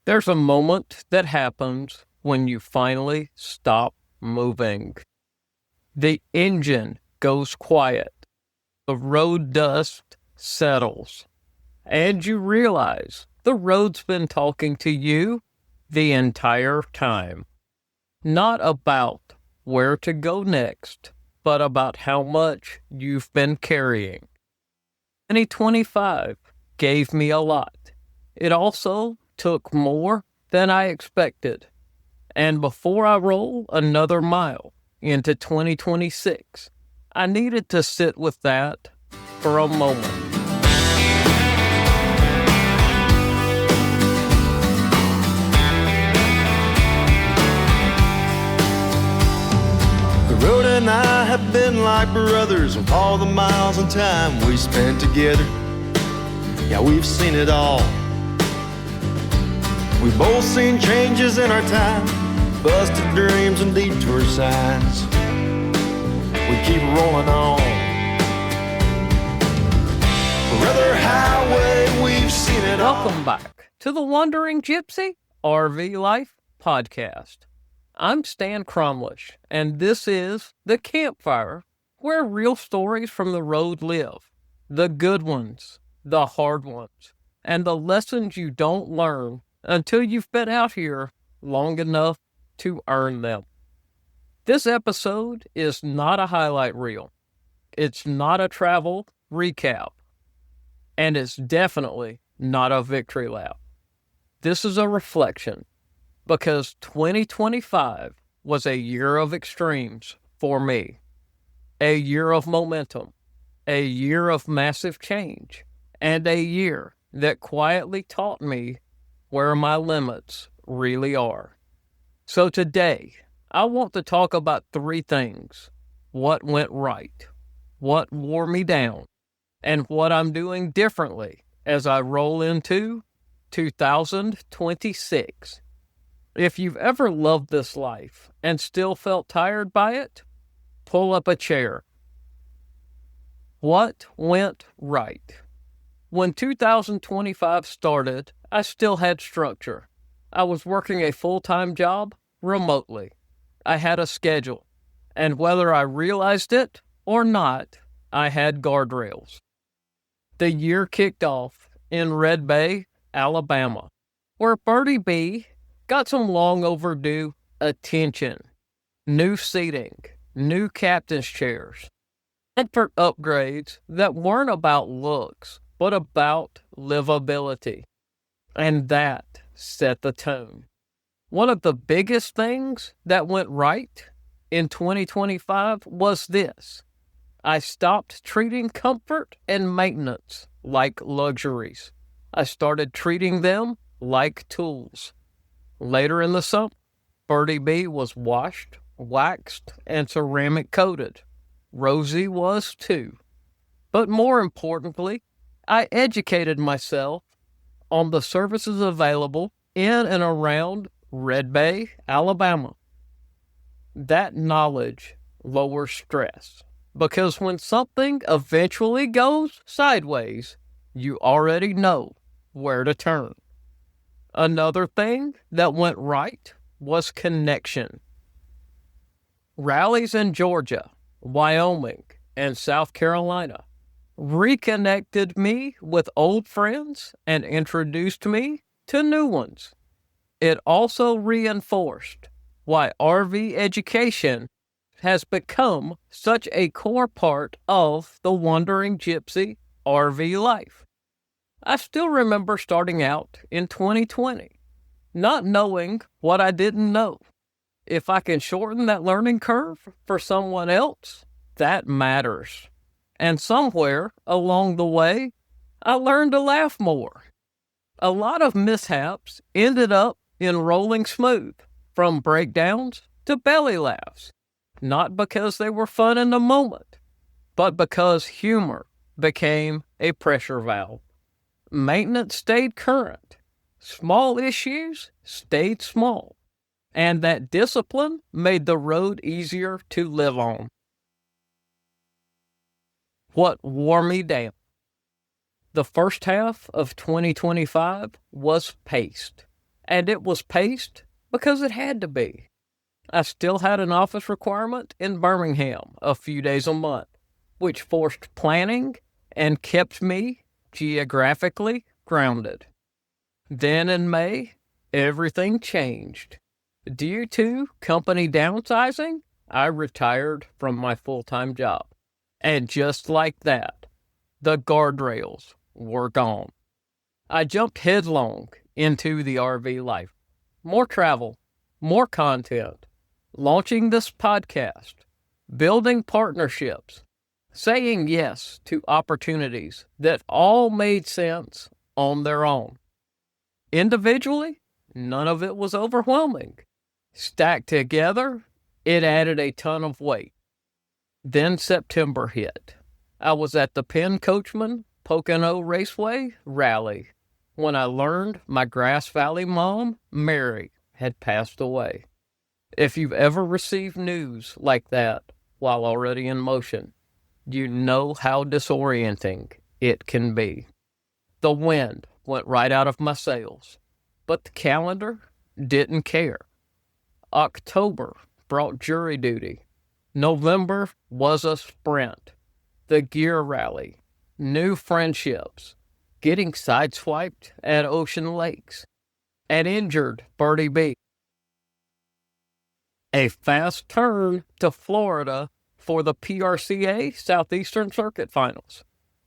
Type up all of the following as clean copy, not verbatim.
There's a moment that happens when you finally stop moving. The engine goes quiet, the road dust settles, and you realize the road's been talking to you the entire time. Not about where to go next, but about how much you've been carrying. 2025 gave me a lot. It also took more than I expected. And before I roll another mile into 2026, I needed to sit with that for a moment. The road and I have been like brothers with all the miles and time we spent together. Yeah, we've seen it all. We've both seen changes in our time, busted dreams and detour signs. We keep rolling on. Brother Highway, we've seen it all. Welcome back to the Wandering Gypsy RV Life Podcast. I'm Stan Cromlish, and this is the Campfire, where real stories from the road live. The good ones, the hard ones, and the lessons you don't learn until you've been out here long enough to earn them. This episode is not a highlight reel. It's not a travel recap. And it's definitely not a victory lap. This is a reflection, because 2025 was a year of extremes for me. A year of momentum, a year of massive change, and a year that quietly taught me where my limits really are. So today, I want to talk about three things: what went right, what wore me down, and what I'm doing differently as I roll into 2026. If you've ever loved this life and still felt tired by it, pull up a chair. What went right? When 2025 started, I still had structure. I was working a full-time job remotely. I had a schedule, and whether I realized it or not, I had guardrails. The year kicked off in Red Bay, Alabama, where Birdie B got some long overdue attention. New seating, new captain's chairs, comfort upgrades that weren't about looks, but about livability. And that set the tone. One of the biggest things that went right in 2025 was this: I stopped treating comfort and maintenance like luxuries. I started treating them like tools. Later in the summer, Birdie B was washed, waxed, and ceramic coated. Rosie was too. But more importantly, I educated myself on the services available in and around Red Bay, Alabama. That knowledge lowers stress, because when something eventually goes sideways, you already know where to turn. Another thing that went right was connection. Rallies in Georgia, Wyoming, and South Carolina reconnected me with old friends and introduced me to new ones. It also reinforced why RV education has become such a core part of the Wandering Gypsy RV life. I still remember starting out in 2020, not knowing what I didn't know. If I can shorten that learning curve for someone else, that matters. And somewhere along the way, I learned to laugh more. A lot of mishaps ended up in rolling smooth, from breakdowns to belly laughs. Not because they were fun in the moment, but because humor became a pressure valve. Maintenance stayed current. Small issues stayed small. And that discipline made the road easier to live on. What wore me down? The first half of 2025 was paced. And it was paced because it had to be. I still had an office requirement in Birmingham a few days a month, which forced planning and kept me geographically grounded. Then in May, everything changed. Due to company downsizing, I retired from my full-time job. And just like that, the guardrails were gone. I jumped headlong into the RV life. More travel, more content, launching this podcast, building partnerships, saying yes to opportunities that all made sense on their own. Individually, none of it was overwhelming. Stacked together, it added a ton of weight. Then September hit. I was at the Penn Coachman Pocono Raceway Rally when I learned my Grass Valley mom, Mary, had passed away. If you've ever received news like that while already in motion, you know how disorienting it can be. The wind went right out of my sails, but the calendar didn't care. October brought jury duty. November was a sprint. The gear rally, new friendships, getting sideswiped at Ocean Lakes, an injured Birdie B, a fast turn to Florida for the PRCA Southeastern Circuit Finals,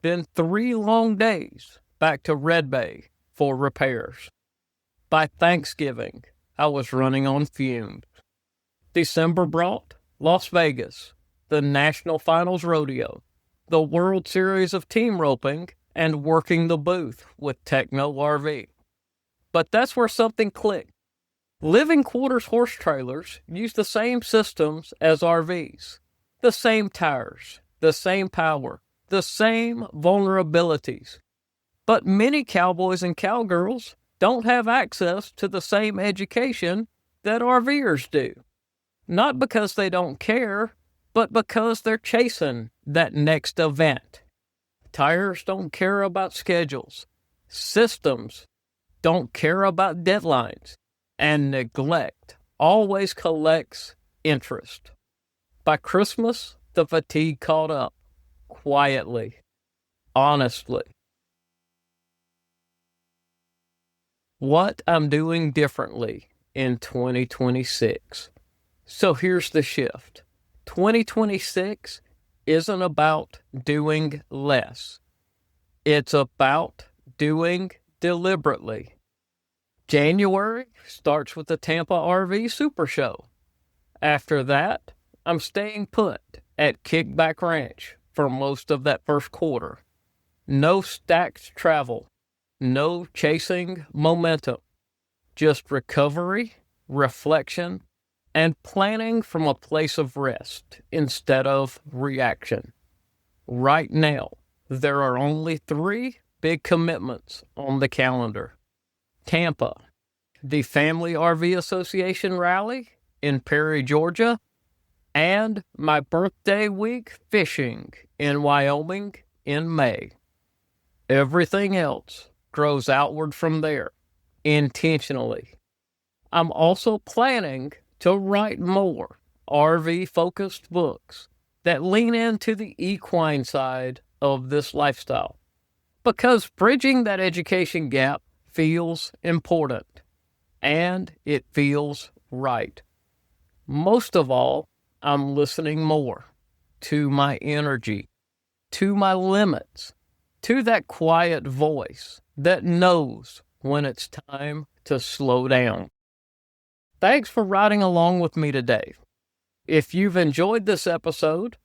then 3 long days back to Red Bay for repairs. By Thanksgiving, I was running on fumes. December brought Las Vegas, the National Finals Rodeo, the World Series of Team Roping, and working the booth with Techno RV. But that's where something clicked. Living quarters horse trailers use the same systems as RVs. The same tires, the same power, the same vulnerabilities. But many cowboys and cowgirls don't have access to the same education that RVers do. Not because they don't care, but because they're chasing that next event. Tires don't care about schedules. Systems don't care about deadlines. And neglect always collects interest. By Christmas, the fatigue caught up, quietly, honestly. What I'm doing differently in 2026. So here's the shift. 2026 isn't about doing less. It's about doing deliberately. January starts with the Tampa RV Super Show. After that, I'm staying put at Kickback Ranch for most of that first quarter. No stacked travel, no chasing momentum, just recovery, reflection, and planning from a place of rest instead of reaction. Right now, there are only 3 big commitments on the calendar. Tampa, the Family RV Association Rally in Perry, Georgia, and my birthday week fishing in Wyoming in May. Everything else grows outward from there, intentionally. I'm also planning to write more RV-focused books that lean into the equine side of this lifestyle, because bridging that education gap feels important, and it feels right. Most of all, I'm listening more to my energy, to my limits, to that quiet voice that knows when it's time to slow down. Thanks for riding along with me today. If you've enjoyed this episode,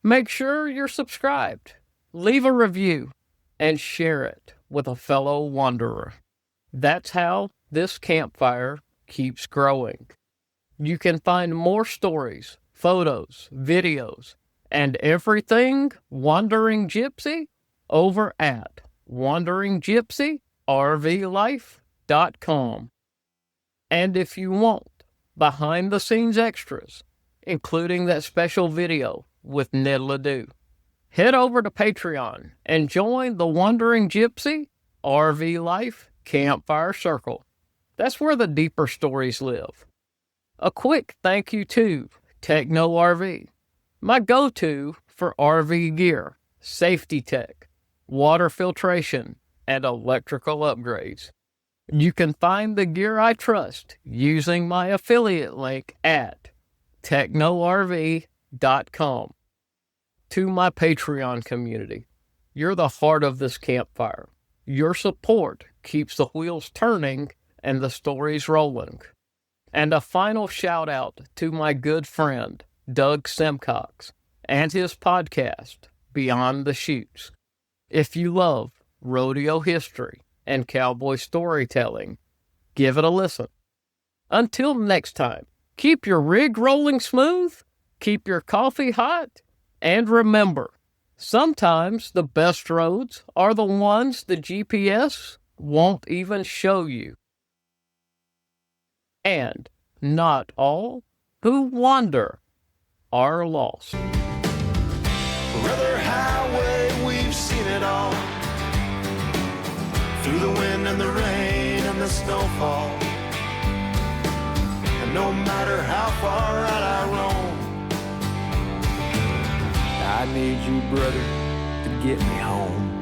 make sure you're subscribed, leave a review, and share it with a fellow wanderer. That's how this campfire keeps growing. You can find more stories, photos, videos, and everything Wandering Gypsy over at wanderinggypsyrvlife.com. And if you want behind-the-scenes extras, including that special video with Ned Ledoux, head over to Patreon and join the Wandering Gypsy RV Life Campfire Circle. That's where the deeper stories live. A quick thank you to Techno RV, my go-to for RV gear, safety tech, water filtration, and electrical upgrades. You can find the gear I trust using my affiliate link at technorv.com. To my Patreon community, you're the heart of this campfire. Your support keeps the wheels turning and the stories rolling. And a final shout out to my good friend, Doug Simcox, and his podcast, Beyond the Chutes. If you love rodeo history and cowboy storytelling, give it a listen. Until next time, keep your rig rolling smooth, keep your coffee hot, and remember, sometimes the best roads are the ones the GPS won't even show you. And not all who wander are lost. Brother Highway, we've seen it all. Through the wind and the rain and the snowfall. And no matter how far out I roam, I need you, brother, to get me home.